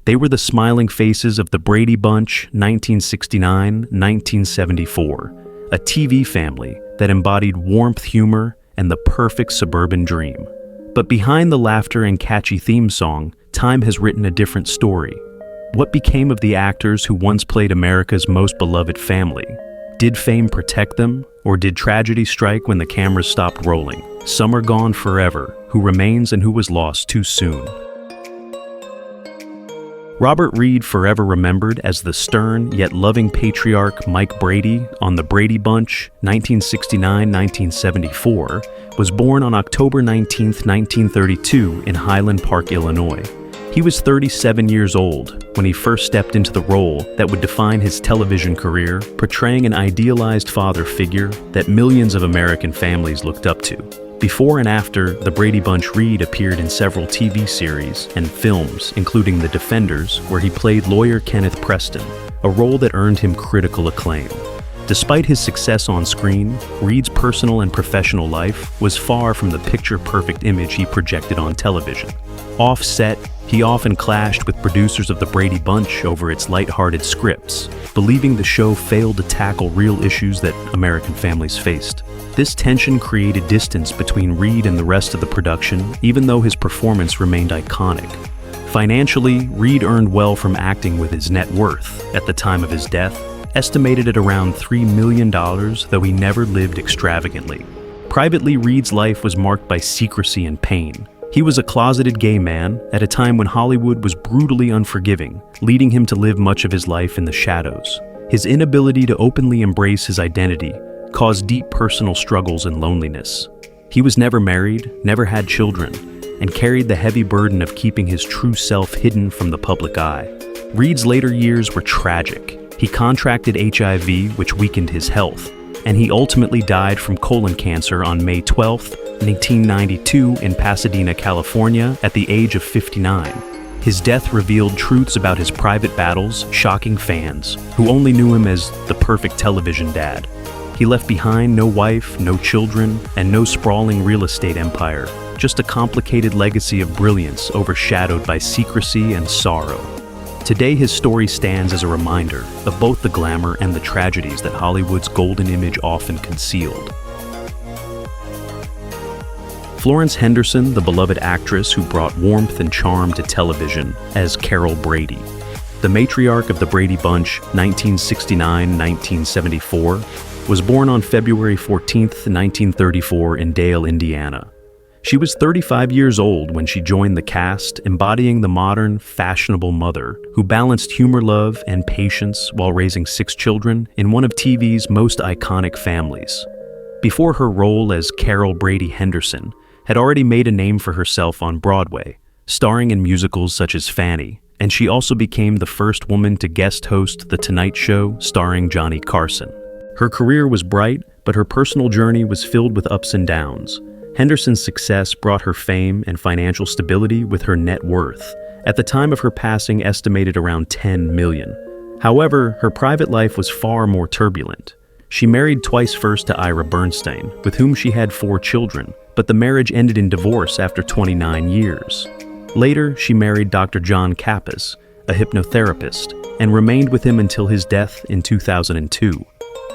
They were the smiling faces of the Brady Bunch, 1969-1974, a TV family that embodied warmth, humor, and the perfect suburban dream. But behind the laughter and catchy theme song, time has written a different story. What became of the actors who once played America's most beloved family? Did fame protect them, or did tragedy strike when the cameras stopped rolling? Some are gone forever. Who remains and who was lost too soon? Robert Reed, forever remembered as the stern yet loving patriarch Mike Brady on The Brady Bunch, 1969-1974, was born on October 19, 1932 in Highland Park, Illinois. He was 37 years old when he first stepped into the role that would define his television career, portraying an idealized father figure that millions of American families looked up to. Before and after The Brady Bunch, Reed appeared in several TV series and films, including The Defenders, where he played lawyer Kenneth Preston, a role that earned him critical acclaim. Despite his success on screen, Reed's personal and professional life was far from the picture-perfect image he projected on television. Off-set, he often clashed with producers of The Brady Bunch over its lighthearted scripts, believing the show failed to tackle real issues that American families faced. This tension created distance between Reed and the rest of the production, even though his performance remained iconic. Financially, Reed earned well from acting, with his net worth, at the time of his death, estimated at around $3 million, though he never lived extravagantly. Privately, Reed's life was marked by secrecy and pain. He was a closeted gay man at a time when Hollywood was brutally unforgiving, leading him to live much of his life in the shadows. His inability to openly embrace his identity caused deep personal struggles and loneliness. He was never married, never had children, and carried the heavy burden of keeping his true self hidden from the public eye. Reed's later years were tragic. He contracted HIV, which weakened his health, and he ultimately died from colon cancer on May 12, 1992 in Pasadena, California, at the age of 59. His death revealed truths about his private battles, shocking fans, who only knew him as the perfect television dad. He left behind no wife, no children, and no sprawling real estate empire, just a complicated legacy of brilliance overshadowed by secrecy and sorrow. Today, his story stands as a reminder of both the glamour and the tragedies that Hollywood's golden image often concealed. Florence Henderson, the beloved actress who brought warmth and charm to television as Carol Brady. The matriarch of The Brady Bunch, 1969-1974, was born on February 14, 1934 in Dale, Indiana. She was 35 years old when she joined the cast, embodying the modern, fashionable mother who balanced humor, love, and patience while raising 6 children in one of TV's most iconic families. Before her role as Carol Brady Henderson had already made a name for herself on Broadway, starring in musicals such as Fanny, and she also became the first woman to guest host The Tonight Show starring Johnny Carson. Her career was bright, but her personal journey was filled with ups and downs. Henderson's success brought her fame and financial stability, with her net worth, at the time of her passing, estimated around $10 million. However, her private life was far more turbulent. She married twice, first to Ira Bernstein, with whom she had 4 children, but the marriage ended in divorce after 29 years. Later, she married Dr. John Kappas, a hypnotherapist, and remained with him until his death in 2002.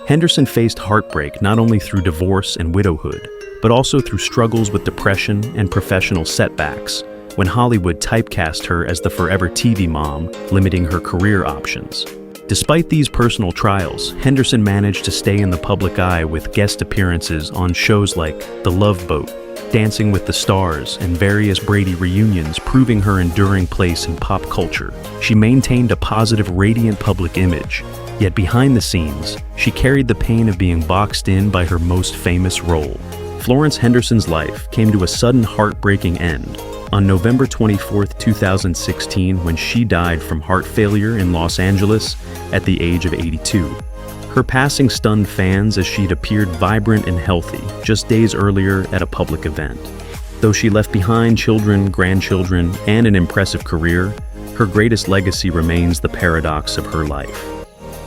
Henderson faced heartbreak not only through divorce and widowhood, but also through struggles with depression and professional setbacks, when Hollywood typecast her as the forever TV mom, limiting her career options. Despite these personal trials, Henderson managed to stay in the public eye with guest appearances on shows like The Love Boat, Dancing with the Stars, and various Brady reunions, proving her enduring place in pop culture. She maintained a positive, radiant public image, yet behind the scenes, she carried the pain of being boxed in by her most famous role. Florence Henderson's life came to a sudden, heartbreaking end on November 24, 2016, when she died from heart failure in Los Angeles at the age of 82. Her passing stunned fans as she'd appeared vibrant and healthy just days earlier at a public event. Though she left behind children, grandchildren, and an impressive career, her greatest legacy remains the paradox of her life.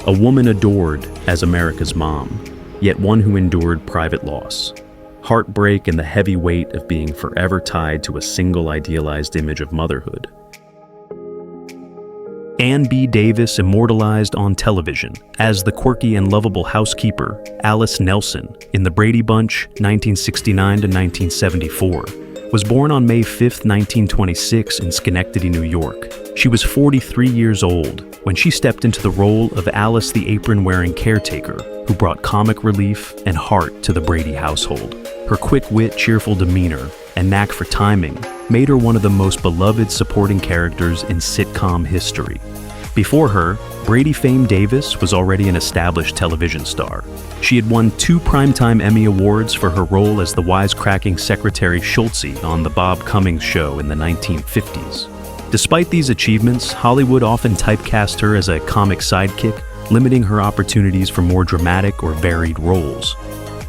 A woman adored as America's mom, yet one who endured private loss, heartbreak, and the heavy weight of being forever tied to a single idealized image of motherhood. Ann B. Davis immortalized on television as the quirky and lovable housekeeper Alice Nelson in The Brady Bunch 1969 to 1974, was born on May 5, 1926 in Schenectady, New York. She was 43 years old when she stepped into the role of Alice the apron-wearing caretaker who brought comic relief and heart to the Brady household. Her quick wit, cheerful demeanor, and knack for timing made her one of the most beloved supporting characters in sitcom history. Before her, Brady fame Davis was already an established television star. She had won 2 Primetime Emmy Awards for her role as the wisecracking Secretary Schultze on The Bob Cummings Show in the 1950s. Despite these achievements, Hollywood often typecast her as a comic sidekick, limiting her opportunities for more dramatic or varied roles.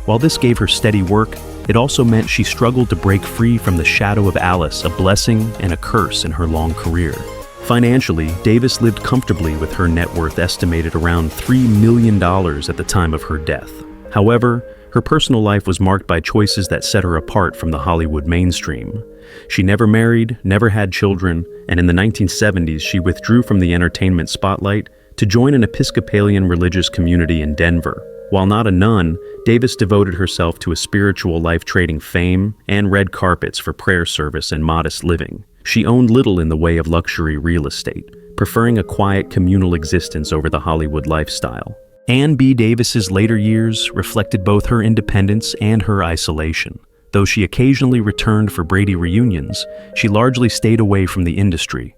While this gave her steady work, it also meant she struggled to break free from the shadow of Alice, a blessing and a curse in her long career. Financially, Davis lived comfortably with her net worth estimated around $3 million at the time of her death. However, her personal life was marked by choices that set her apart from the Hollywood mainstream. She never married, never had children, and in the 1970s she withdrew from the entertainment spotlight to join an Episcopalian religious community in Denver. While not a nun, Davis devoted herself to a spiritual life, trading fame and red carpets for prayer service and modest living. She owned little in the way of luxury real estate, preferring a quiet communal existence over the Hollywood lifestyle. Ann B. Davis's later years reflected both her independence and her isolation. Though she occasionally returned for Brady reunions, she largely stayed away from the industry.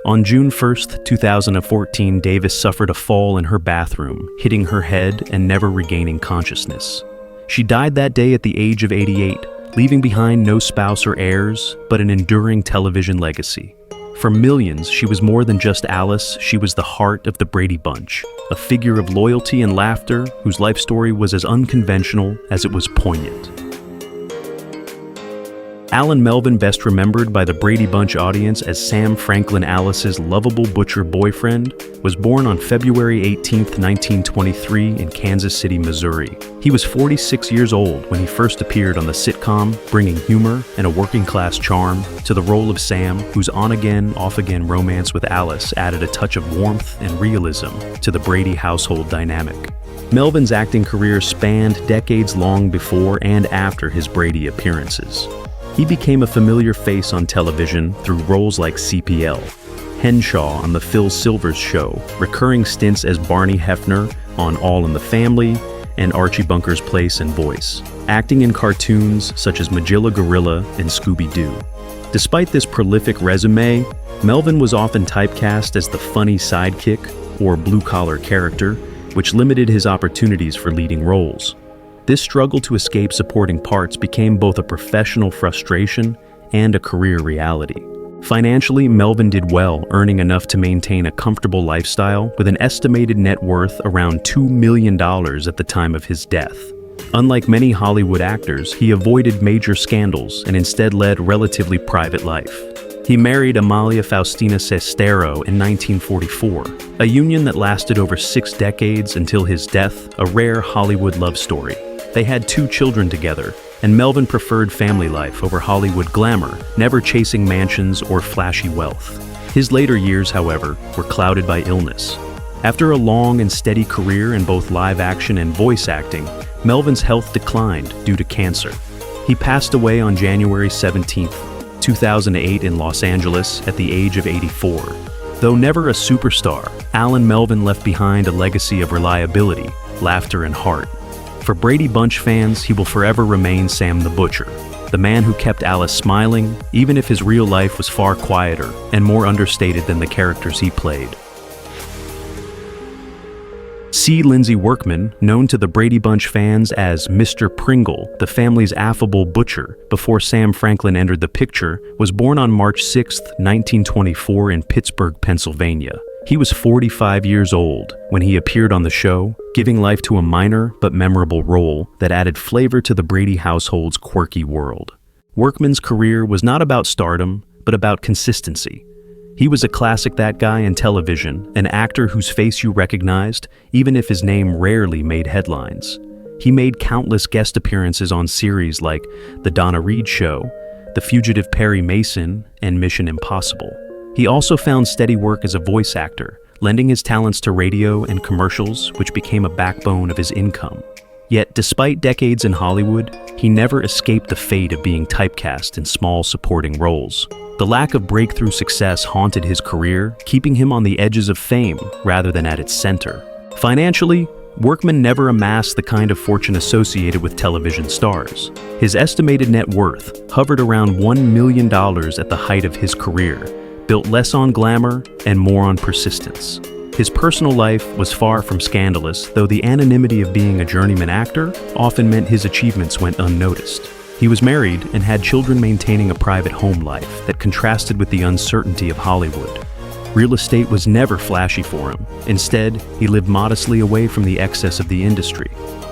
On June 1, 2014, Davis suffered a fall in her bathroom, hitting her head and never regaining consciousness. She died that day at the age of 88, leaving behind no spouse or heirs, but an enduring television legacy. For millions, she was more than just Alice, she was the heart of the Brady Bunch, a figure of loyalty and laughter whose life story was as unconventional as it was poignant. Alan Melvin, best remembered by the Brady Bunch audience as Sam Franklin Alice's lovable butcher boyfriend, was born on February 18, 1923 in Kansas City, Missouri. He was 46 years old when he first appeared on the sitcom, bringing humor and a working-class charm to the role of Sam, whose on-again, off-again romance with Alice added a touch of warmth and realism to the Brady household dynamic. Melvin's acting career spanned decades long before and after his Brady appearances. He became a familiar face on television through roles like CPL, Henshaw on The Phil Silvers Show, recurring stints as Barney Hefner on All in the Family, and Archie Bunker's Place and Voice, acting in cartoons such as Magilla Gorilla and Scooby-Doo. Despite this prolific resume, Melvin was often typecast as the funny sidekick or blue-collar character, which limited his opportunities for leading roles. This struggle to escape supporting parts became both a professional frustration and a career reality. Financially, Melvin did well, earning enough to maintain a comfortable lifestyle with an estimated net worth around $2 million at the time of his death. Unlike many Hollywood actors, he avoided major scandals and instead led a relatively private life. He married Amalia Faustina Sestero in 1944, a union that lasted over 6 decades until his death, a rare Hollywood love story. They had 2 children together, and Melvin preferred family life over Hollywood glamour, never chasing mansions or flashy wealth. His later years, however, were clouded by illness. After a long and steady career in both live action and voice acting, Melvin's health declined due to cancer. He passed away on January 17, 2008 in Los Angeles at the age of 84. Though never a superstar, Alan Melvin left behind a legacy of reliability, laughter, and heart. For Brady Bunch fans, he will forever remain Sam the Butcher, the man who kept Alice smiling, even if his real life was far quieter and more understated than the characters he played. C. Lindsay Workman, known to the Brady Bunch fans as Mr. Pringle, the family's affable butcher, before Sam Franklin entered the picture, was born on March 6, 1924 in Pittsburgh, Pennsylvania. He was 45 years old when he appeared on the show, giving life to a minor but memorable role that added flavor to the Brady household's quirky world. Workman's career was not about stardom, but about consistency. He was a classic that guy in television, an actor whose face you recognized, even if his name rarely made headlines. He made countless guest appearances on series like The Donna Reed Show, The Fugitive Perry Mason, and Mission Impossible. He also found steady work as a voice actor, lending his talents to radio and commercials, which became a backbone of his income. Yet, despite decades in Hollywood, he never escaped the fate of being typecast in small supporting roles. The lack of breakthrough success haunted his career, keeping him on the edges of fame rather than at its center. Financially, Workman never amassed the kind of fortune associated with television stars. His estimated net worth hovered around $1 million at the height of his career, built less on glamour and more on persistence. His personal life was far from scandalous, though the anonymity of being a journeyman actor often meant his achievements went unnoticed. He was married and had children, maintaining a private home life that contrasted with the uncertainty of Hollywood. Real estate was never flashy for him. Instead, he lived modestly away from the excess of the industry.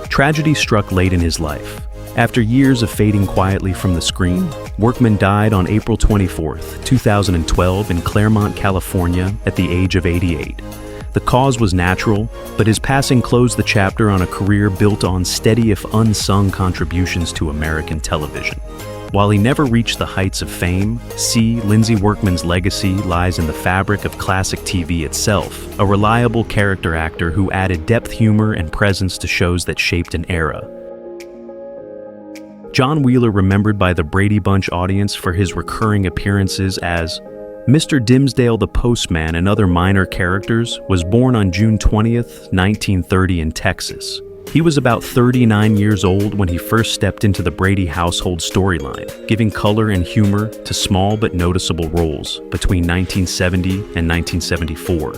Tragedy struck late in his life. After years of fading quietly from the screen, Workman died on April 24, 2012 in Claremont, California, at the age of 88. The cause was natural, but his passing closed the chapter on a career built on steady if unsung contributions to American television. While he never reached the heights of fame, Lindsay Workman's legacy lies in the fabric of classic TV itself, a reliable character actor who added depth, humor, and presence to shows that shaped an era. John Wheeler, remembered by the Brady Bunch audience for his recurring appearances as Mr. Dimsdale the Postman and other minor characters, was born on June 20th, 1930 in Texas. He was about 39 years old when he first stepped into the Brady household storyline, giving color and humor to small but noticeable roles between 1970 and 1974.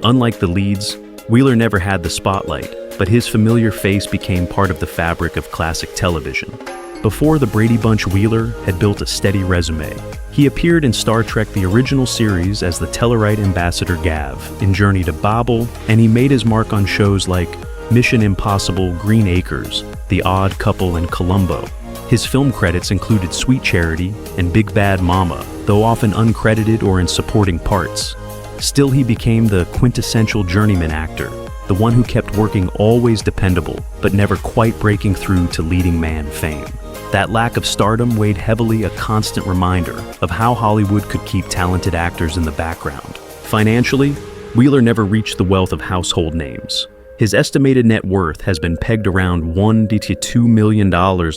Unlike the leads, Wheeler never had the spotlight, but his familiar face became part of the fabric of classic television. Before the Brady Bunch, Wheeler had built a steady resume. He appeared in Star Trek the original series as the Tellarite ambassador Gav in Journey to Babel, and he made his mark on shows like Mission Impossible, Green Acres, The Odd Couple, and Columbo. His film credits included Sweet Charity and Big Bad Mama, though often uncredited or in supporting parts. Still, he became the quintessential journeyman actor, the one who kept working, always dependable, but never quite breaking through to leading man fame. That lack of stardom weighed heavily, a constant reminder of how Hollywood could keep talented actors in the background. Financially, Wheeler never reached the wealth of household names. His estimated net worth has been pegged around $1 to $2 million,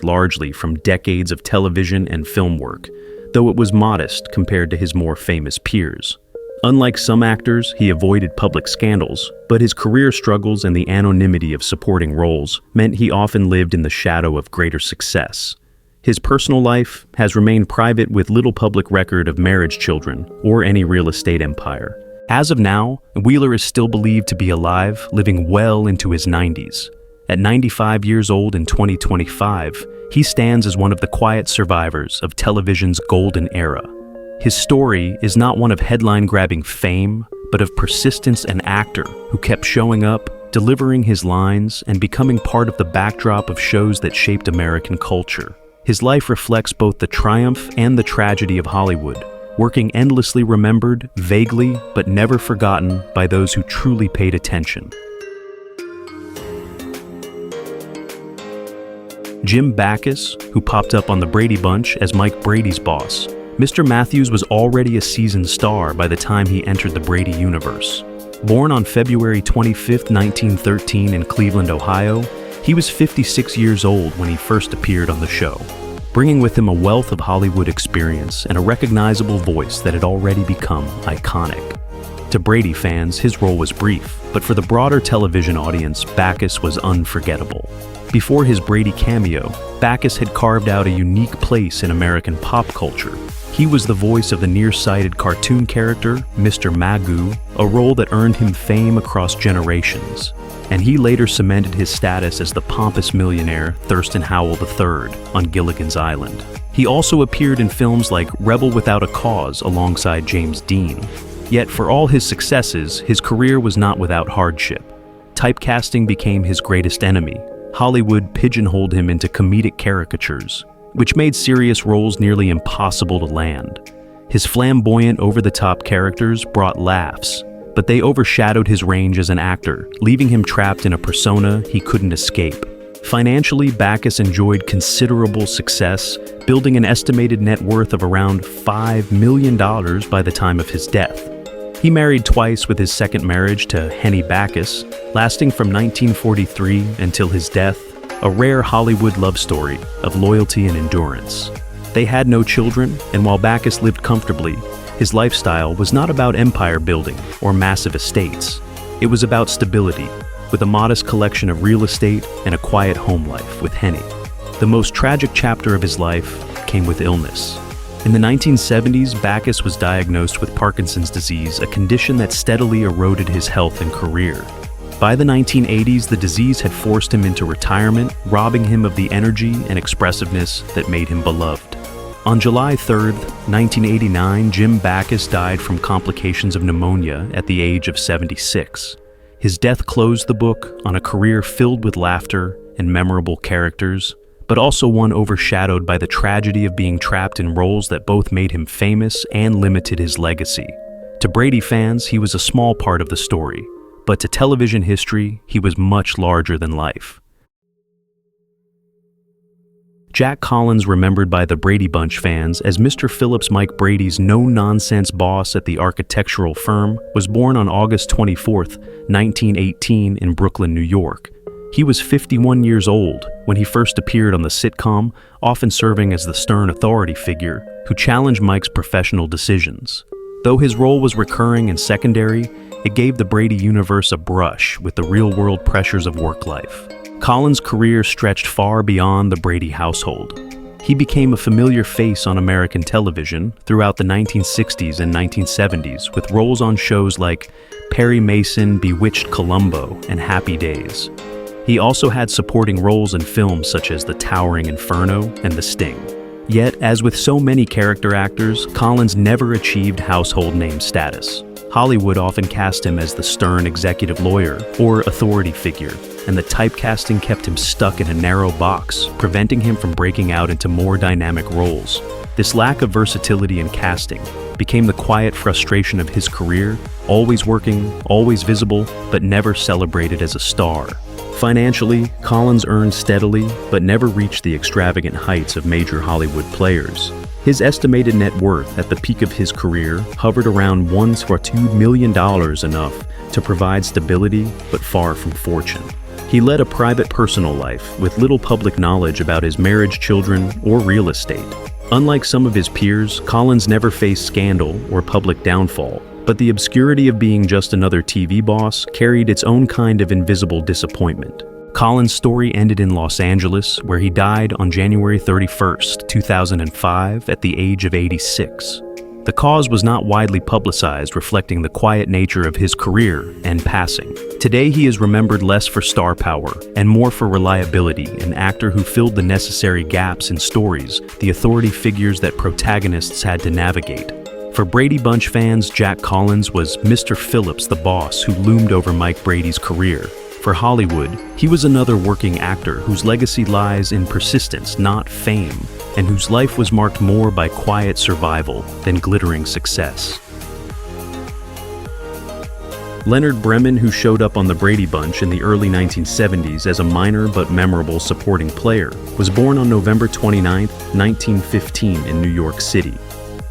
largely from decades of television and film work, though it was modest compared to his more famous peers. Unlike some actors, he avoided public scandals, but his career struggles and the anonymity of supporting roles meant he often lived in the shadow of greater success. His personal life has remained private, with little public record of marriage, children, or any real estate empire. As of now, Wheeler is still believed to be alive, living well into his 90s. At 95 years old in 2025, he stands as one of the quiet survivors of television's golden era. His story is not one of headline-grabbing fame, but of persistence, an actor who kept showing up, delivering his lines, and becoming part of the backdrop of shows that shaped American culture. His life reflects both the triumph and the tragedy of Hollywood, working endlessly, remembered, vaguely, but never forgotten by those who truly paid attention. Jim Backus, who popped up on the Brady Bunch as Mike Brady's boss, Mr. Matthews was already a seasoned star by the time he entered the Brady universe. Born on February 25, 1913 in Cleveland, Ohio, he was 56 years old when he first appeared on the show, bringing with him a wealth of Hollywood experience and a recognizable voice that had already become iconic. To Brady fans, his role was brief, but for the broader television audience, Backus was unforgettable. Before his Brady cameo, Backus had carved out a unique place in American pop culture. He was the voice of the nearsighted cartoon character, Mr. Magoo, a role that earned him fame across generations. And he later cemented his status as the pompous millionaire Thurston Howell III on Gilligan's Island. He also appeared in films like Rebel Without a Cause alongside James Dean. Yet for all his successes, his career was not without hardship. Typecasting became his greatest enemy. Hollywood pigeonholed him into comedic caricatures, which made serious roles nearly impossible to land. His flamboyant, over-the-top characters brought laughs, but they overshadowed his range as an actor, leaving him trapped in a persona he couldn't escape. Financially, Backus enjoyed considerable success, building an estimated net worth of around $5 million by the time of his death. He married twice, with his second marriage to Henny Backus, lasting from 1943 until his death, a rare Hollywood love story of loyalty and endurance. They had no children, and while Backus lived comfortably, his lifestyle was not about empire building or massive estates. It was about stability, with a modest collection of real estate and a quiet home life with Henny. The most tragic chapter of his life came with illness. In the 1970s, Backus was diagnosed with Parkinson's disease, a condition that steadily eroded his health and career. By the 1980s, the disease had forced him into retirement, robbing him of the energy and expressiveness that made him beloved. On July 3, 1989, Jim Backus died from complications of pneumonia at the age of 76. His death closed the book on a career filled with laughter and memorable characters, but also one overshadowed by the tragedy of being trapped in roles that both made him famous and limited his legacy. To Brady fans, he was a small part of the story, but to television history, he was much larger than life. Jack Collins, remembered by the Brady Bunch fans as Mr. Phillips Mike Brady's no-nonsense boss at the architectural firm, was born on August 24, 1918 in Brooklyn, New York. He was 51 years old when he first appeared on the sitcom, often serving as the stern authority figure who challenged Mike's professional decisions. Though his role was recurring and secondary, it gave the Brady universe a brush with the real-world pressures of work life. Collins' career stretched far beyond the Brady household. He became a familiar face on American television throughout the 1960s and 1970s with roles on shows like Perry Mason, Bewitched Columbo, and Happy Days. He also had supporting roles in films such as The Towering Inferno and The Sting. Yet, as with so many character actors, Collins never achieved household name status. Hollywood often cast him as the stern executive lawyer or authority figure, and the typecasting kept him stuck in a narrow box, preventing him from breaking out into more dynamic roles. This lack of versatility in casting became the quiet frustration of his career, always working, always visible, but never celebrated as a star. Financially, Collins earned steadily, but never reached the extravagant heights of major Hollywood players. His estimated net worth at the peak of his career hovered around $1 to $2 million, enough to provide stability, but far from fortune. He led a private personal life with little public knowledge about his marriage, children, or real estate. Unlike some of his peers, Collins never faced scandal or public downfall, but the obscurity of being just another TV boss carried its own kind of invisible disappointment. Collins' story ended in Los Angeles, where he died on January 31, 2005, at the age of 86. The cause was not widely publicized, reflecting the quiet nature of his career and passing. Today, he is remembered less for star power and more for reliability, an actor who filled the necessary gaps in stories, the authority figures that protagonists had to navigate. For Brady Bunch fans, Jack Collins was Mr. Phillips, the boss who loomed over Mike Brady's career. For Hollywood, he was another working actor whose legacy lies in persistence, not fame, and whose life was marked more by quiet survival than glittering success. Leonard Bremen, who showed up on the Brady Bunch in the early 1970s as a minor but memorable supporting player, was born on November 29, 1915 in New York City.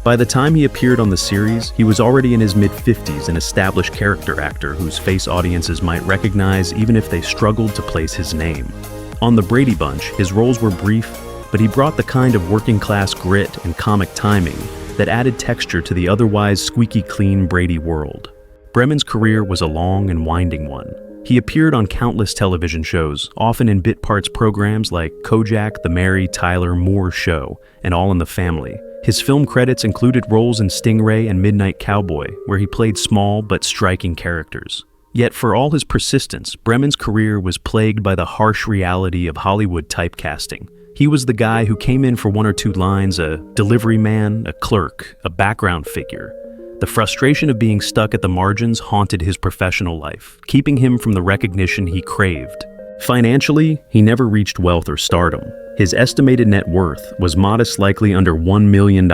By the time he appeared on the series, he was already in his mid-50s, an established character actor whose face audiences might recognize even if they struggled to place his name. On the Brady Bunch, his roles were brief, but he brought the kind of working-class grit and comic timing that added texture to the otherwise squeaky clean Brady world. Bremen's career was a long and winding one. He appeared on countless television shows, often in bit parts programs like Kojak, The Mary Tyler Moore Show, and All in the Family. His film credits included roles in Stingray and Midnight Cowboy, where he played small but striking characters. Yet for all his persistence, Bremen's career was plagued by the harsh reality of Hollywood typecasting. He was the guy who came in for one or two lines, a delivery man, a clerk, a background figure. The frustration of being stuck at the margins haunted his professional life, keeping him from the recognition he craved. Financially, he never reached wealth or stardom. His estimated net worth was modest, likely under $1 million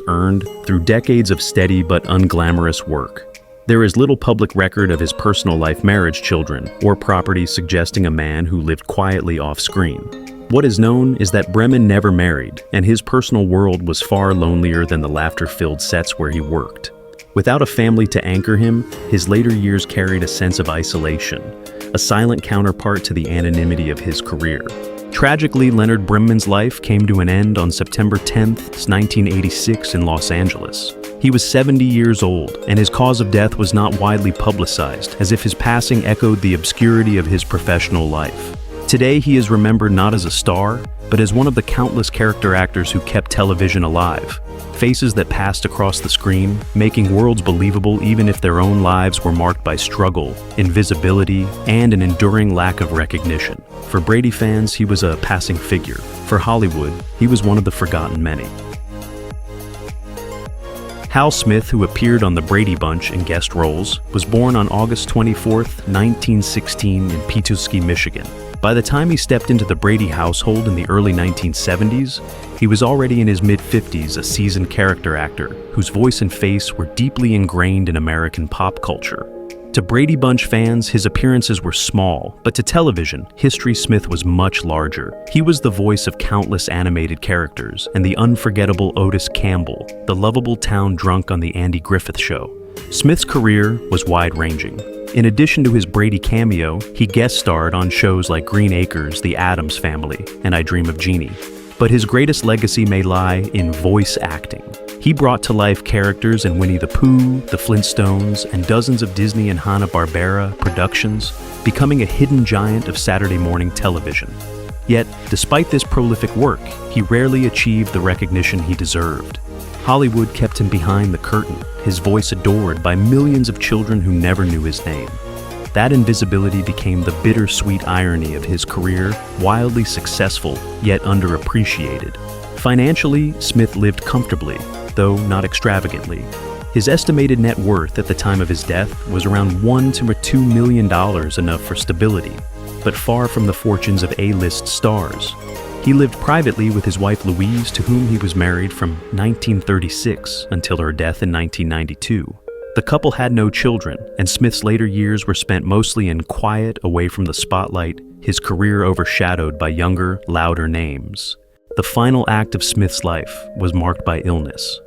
earned through decades of steady but unglamorous work. There is little public record of his personal life, marriage, children, or property suggesting a man who lived quietly off-screen. What is known is that Bremen never married, and his personal world was far lonelier than the laughter-filled sets where he worked. Without a family to anchor him, his later years carried a sense of isolation, a silent counterpart to the anonymity of his career. Tragically, Leonard Brimman's life came to an end on September 10, 1986 in Los Angeles. He was 70 years old, and his cause of death was not widely publicized, as if his passing echoed the obscurity of his professional life. Today, he is remembered not as a star, but as one of the countless character actors who kept television alive. Faces that passed across the screen, making worlds believable even if their own lives were marked by struggle, invisibility, and an enduring lack of recognition. For Brady fans, he was a passing figure. For Hollywood, he was one of the forgotten many. Hal Smith, who appeared on The Brady Bunch in guest roles, was born on August 24, 1916 in Petoskey, Michigan. By the time he stepped into the Brady household in the early 1970s, he was already in his mid-50s, a seasoned character actor whose voice and face were deeply ingrained in American pop culture. To Brady Bunch fans, his appearances were small, but to television, History Smith was much larger. He was the voice of countless animated characters and the unforgettable Otis Campbell, the lovable town drunk on The Andy Griffith Show. Smith's career was wide-ranging. In addition to his Brady cameo, he guest starred on shows like Green Acres, The Addams Family, and I Dream of Jeannie. But his greatest legacy may lie in voice acting. He brought to life characters in Winnie the Pooh, The Flintstones, and dozens of Disney and Hanna-Barbera productions, becoming a hidden giant of Saturday morning television. Yet, despite this prolific work, he rarely achieved the recognition he deserved. Hollywood kept him behind the curtain, his voice adored by millions of children who never knew his name. That invisibility became the bittersweet irony of his career, wildly successful, yet underappreciated. Financially, Smith lived comfortably, though not extravagantly. His estimated net worth at the time of his death was around $1 to $2 million, enough for stability, but far from the fortunes of A-list stars. He lived privately with his wife Louise, to whom he was married from 1936 until her death in 1992. The couple had no children, and Smith's later years were spent mostly in quiet, away from the spotlight, his career overshadowed by younger, louder names. The final act of Smith's life was marked by illness.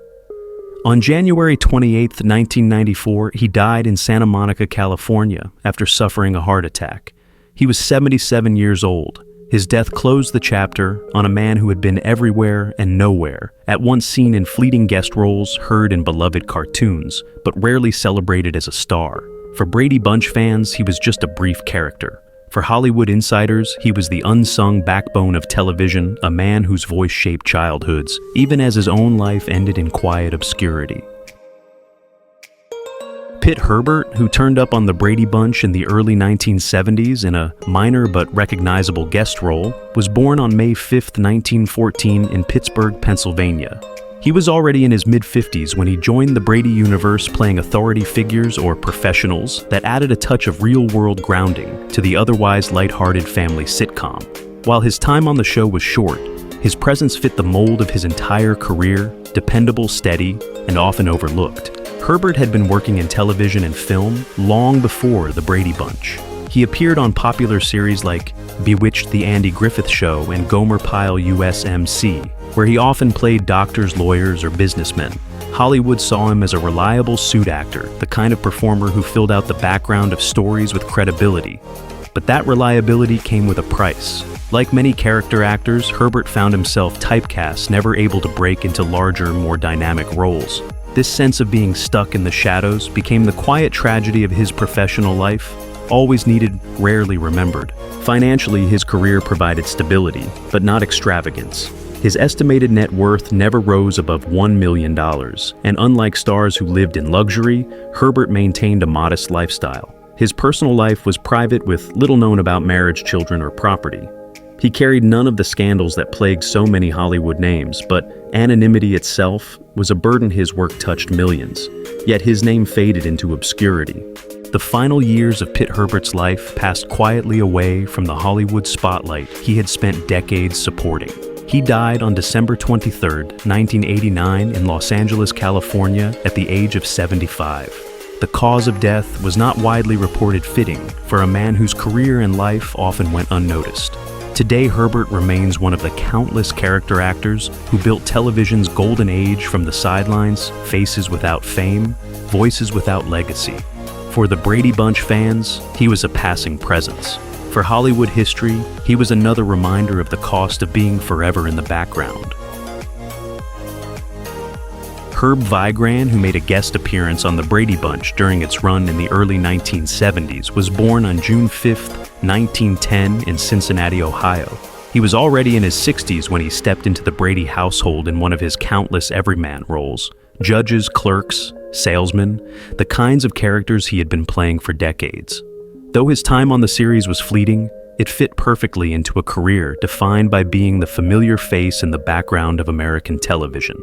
On January 28, 1994, he died in Santa Monica, California, after suffering a heart attack. He was 77 years old. His death closed the chapter on a man who had been everywhere and nowhere, at once seen in fleeting guest roles, heard in beloved cartoons, but rarely celebrated as a star. For Brady Bunch fans, he was just a brief character. For Hollywood insiders, he was the unsung backbone of television, a man whose voice shaped childhoods, even as his own life ended in quiet obscurity. Pitt Herbert, who turned up on The Brady Bunch in the early 1970s in a minor but recognizable guest role, was born on May 5, 1914 in Pittsburgh, Pennsylvania. He was already in his mid-50s when he joined the Brady universe, playing authority figures or professionals that added a touch of real-world grounding to the otherwise lighthearted family sitcom. While his time on the show was short, his presence fit the mold of his entire career, dependable, steady, and often overlooked. Herbert had been working in television and film long before the Brady Bunch. He appeared on popular series like Bewitched, The Andy Griffith Show, and Gomer Pyle USMC, where he often played doctors, lawyers, or businessmen. Hollywood saw him as a reliable suit actor, the kind of performer who filled out the background of stories with credibility. But that reliability came with a price. Like many character actors, Herbert found himself typecast, never able to break into larger, more dynamic roles. This sense of being stuck in the shadows became the quiet tragedy of his professional life, always needed, rarely remembered. Financially, his career provided stability, but not extravagance. His estimated net worth never rose above $1 million, and unlike stars who lived in luxury, Herbert maintained a modest lifestyle. His personal life was private, with little known about marriage, children, or property. He carried none of the scandals that plagued so many Hollywood names, but anonymity itself was a burden. His work touched millions, yet his name faded into obscurity. The final years of Pitt Herbert's life passed quietly away from the Hollywood spotlight he had spent decades supporting. He died on December 23, 1989 in Los Angeles, California, at the age of 75. The cause of death was not widely reported, fitting for a man whose career and life often went unnoticed. Today, Herbert remains one of the countless character actors who built television's golden age from the sidelines, faces without fame, voices without legacy. For the Brady Bunch fans, he was a passing presence. For Hollywood history, he was another reminder of the cost of being forever in the background. Herb Vigran, who made a guest appearance on the Brady Bunch during its run in the early 1970s, was born on June 5, 1910 in Cincinnati, Ohio. He was already in his 60s when he stepped into the Brady household in one of his countless everyman roles. Judges, clerks, salesmen, the kinds of characters he had been playing for decades. Though his time on the series was fleeting, it fit perfectly into a career defined by being the familiar face in the background of American television.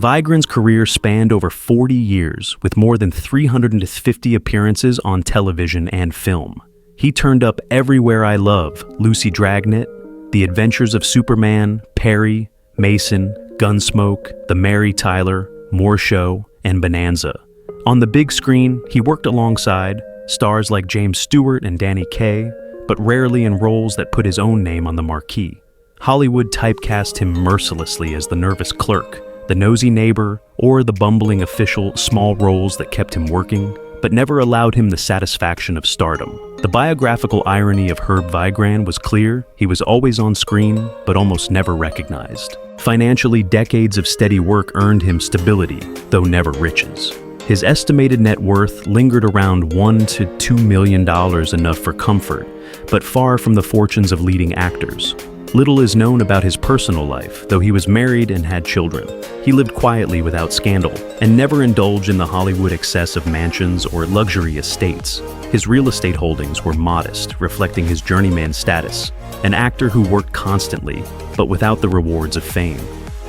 Vigran's career spanned over 40 years, with more than 350 appearances on television and film. He turned up Everywhere I Love, Lucy Dragnet, The Adventures of Superman, Perry, Mason, Gunsmoke, The Mary Tyler, More Show, and Bonanza. On the big screen, he worked alongside stars like James Stewart and Danny Kaye, but rarely in roles that put his own name on the marquee. Hollywood typecast him mercilessly as the nervous clerk, the nosy neighbor, or the bumbling official, small roles that kept him working, but never allowed him the satisfaction of stardom. The biographical irony of Herb Vigran was clear. He was always on screen, but almost never recognized. Financially, decades of steady work earned him stability, though never riches. His estimated net worth lingered around $1 to $2 million, enough for comfort, but far from the fortunes of leading actors. Little is known about his personal life, though he was married and had children. He lived quietly without scandal, and never indulged in the Hollywood excess of mansions or luxury estates. His real estate holdings were modest, reflecting his journeyman status, an actor who worked constantly, but without the rewards of fame.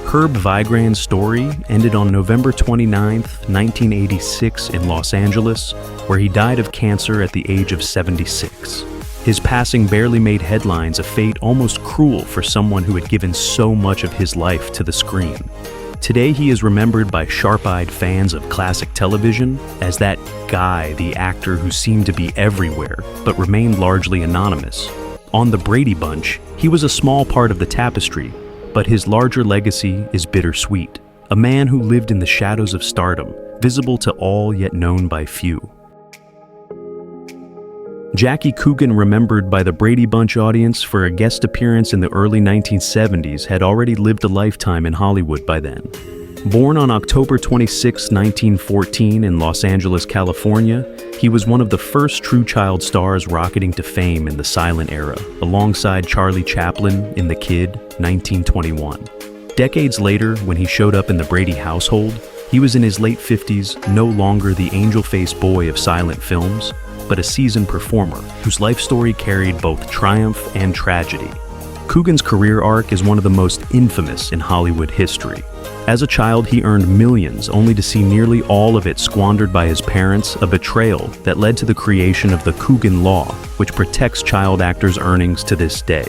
Herb Vigran's story ended on November 29, 1986 in Los Angeles, where he died of cancer at the age of 76. His passing barely made headlines, a fate almost cruel for someone who had given so much of his life to the screen. Today he is remembered by sharp-eyed fans of classic television as that guy, the actor who seemed to be everywhere, but remained largely anonymous. On the Brady Bunch, he was a small part of the tapestry, but his larger legacy is bittersweet. A man who lived in the shadows of stardom, visible to all yet known by few. Jackie Coogan, remembered by the Brady Bunch audience for a guest appearance in the early 1970s, had already lived a lifetime in Hollywood by then. Born on October 26, 1914 in Los Angeles, California, he was one of the first true child stars rocketing to fame in the silent era, alongside Charlie Chaplin in The Kid, 1921. Decades later, when he showed up in the Brady household, he was in his late 50s, no longer the angel-faced boy of silent films, but a seasoned performer whose life story carried both triumph and tragedy. Coogan's career arc is one of the most infamous in Hollywood history. As a child, he earned millions, only to see nearly all of it squandered by his parents, a betrayal that led to the creation of the Coogan Law, which protects child actors' earnings to this day.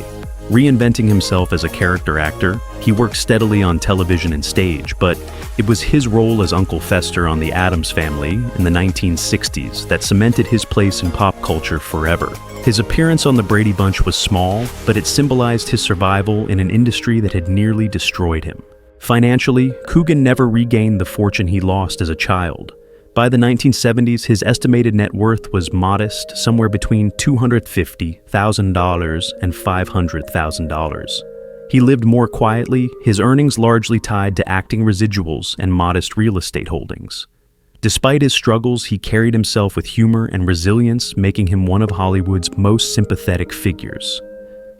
Reinventing himself as a character actor, he worked steadily on television and stage, but it was his role as Uncle Fester on The Addams Family in the 1960s that cemented his place in pop culture forever. His appearance on the Brady Bunch was small, but it symbolized his survival in an industry that had nearly destroyed him. Financially, Coogan never regained the fortune he lost as a child. By the 1970s, his estimated net worth was modest, somewhere between $250,000 and $500,000. He lived more quietly, his earnings largely tied to acting residuals and modest real estate holdings. Despite his struggles, he carried himself with humor and resilience, making him one of Hollywood's most sympathetic figures.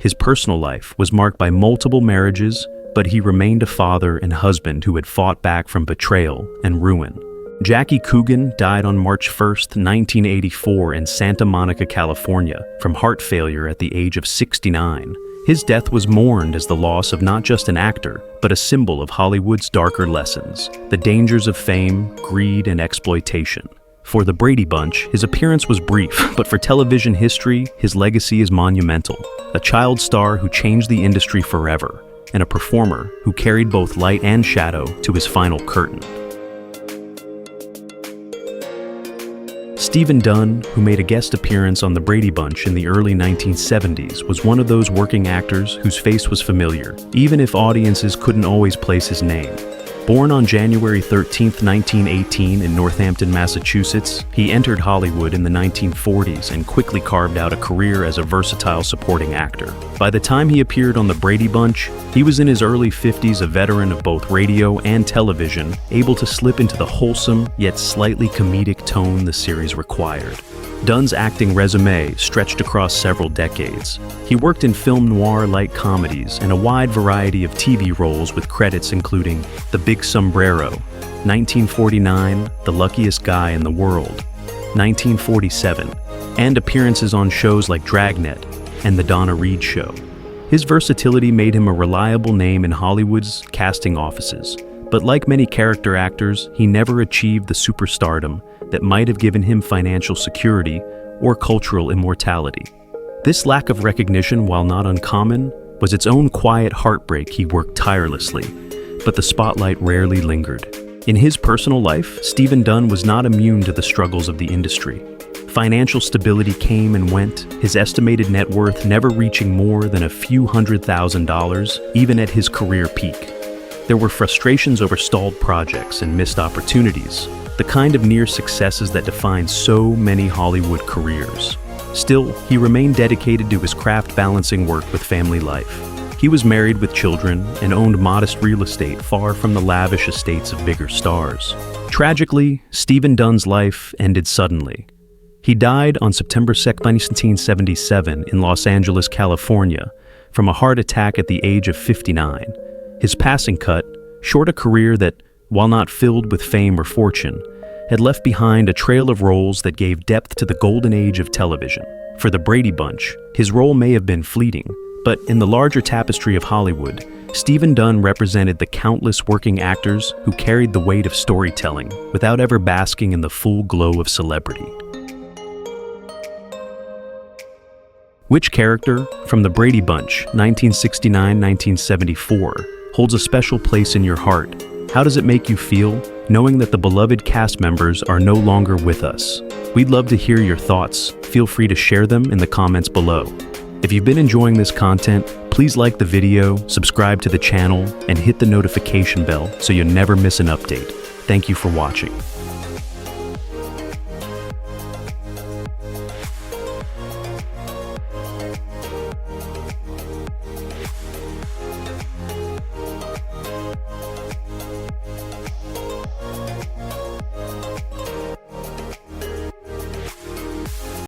His personal life was marked by multiple marriages, but he remained a father and husband who had fought back from betrayal and ruin. Jackie Coogan died on March 1, 1984 in Santa Monica, California, from heart failure at the age of 69. His death was mourned as the loss of not just an actor, but a symbol of Hollywood's darker lessons, the dangers of fame, greed, and exploitation. For the Brady Bunch, his appearance was brief, but for television history, his legacy is monumental. A child star who changed the industry forever, and a performer who carried both light and shadow to his final curtain. Stephen Dunn, who made a guest appearance on The Brady Bunch in the early 1970s, was one of those working actors whose face was familiar, even if audiences couldn't always place his name. Born on January 13, 1918 in Northampton, Massachusetts, he entered Hollywood in the 1940s and quickly carved out a career as a versatile supporting actor. By the time he appeared on The Brady Bunch, he was in his early 50s, a veteran of both radio and television, able to slip into the wholesome yet slightly comedic tone the series required. Dunn's acting resume stretched across several decades. He worked in film noir light comedies and a wide variety of TV roles with credits including The Big Sombrero, 1949, The Luckiest Guy in the World, 1947, and appearances on shows like Dragnet and The Donna Reed Show. His versatility made him a reliable name in Hollywood's casting offices, but like many character actors, he never achieved the superstardom that might have given him financial security or cultural immortality. This lack of recognition, while not uncommon, was its own quiet heartbreak. He worked tirelessly, but the spotlight rarely lingered. In his personal life, Stephen Dunn was not immune to the struggles of the industry. Financial stability came and went, his estimated net worth never reaching more than a few $100,000, even at his career peak. There were frustrations over stalled projects and missed opportunities, the kind of near successes that define so many Hollywood careers. Still, he remained dedicated to his craft, balancing work with family life. He was married with children and owned modest real estate far from the lavish estates of bigger stars. Tragically, Stephen Dunn's life ended suddenly. He died on September 2, 1977 in Los Angeles, California, from a heart attack at the age of 59. His passing cut short a career that, while not filled with fame or fortune, had left behind a trail of roles that gave depth to the golden age of television. For The Brady Bunch, his role may have been fleeting, but in the larger tapestry of Hollywood, Stephen Dunn represented the countless working actors who carried the weight of storytelling without ever basking in the full glow of celebrity. Which character from The Brady Bunch, 1969-1974, holds a special place in your heart? How does it make you feel, knowing that the beloved cast members are no longer with us? We'd love to hear your thoughts. Feel free to share them in the comments below. If you've been enjoying this content, please like the video, subscribe to the channel, and hit the notification bell so you never miss an update. Thank you for watching.